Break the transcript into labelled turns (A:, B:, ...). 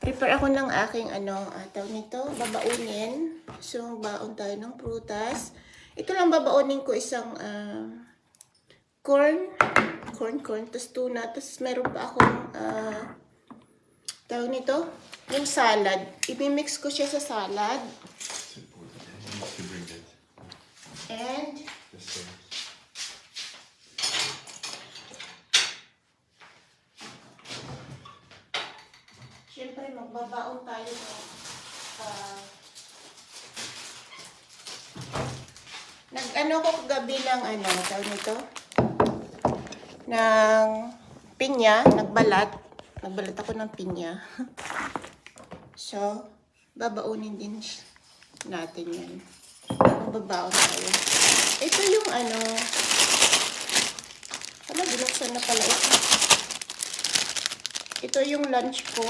A: Prepare ako ng aking tawag nito, babaunin. So, baon tayo ng prutas. Ito lang babaunin ko isang corn. Tapos tuna. Tapos meron pa akong tawag nito, yung salad. I-mix ko siya sa salad. And siyempre magbabaon tayo ng nag-ano ko kagabi ng tawag nito, ng pinya, nagbalat ako ng pinya. So, babaunin din natin yan. Magbabaon tayo. Ito yung binuksan na pala ito. Ito yung lunch ko.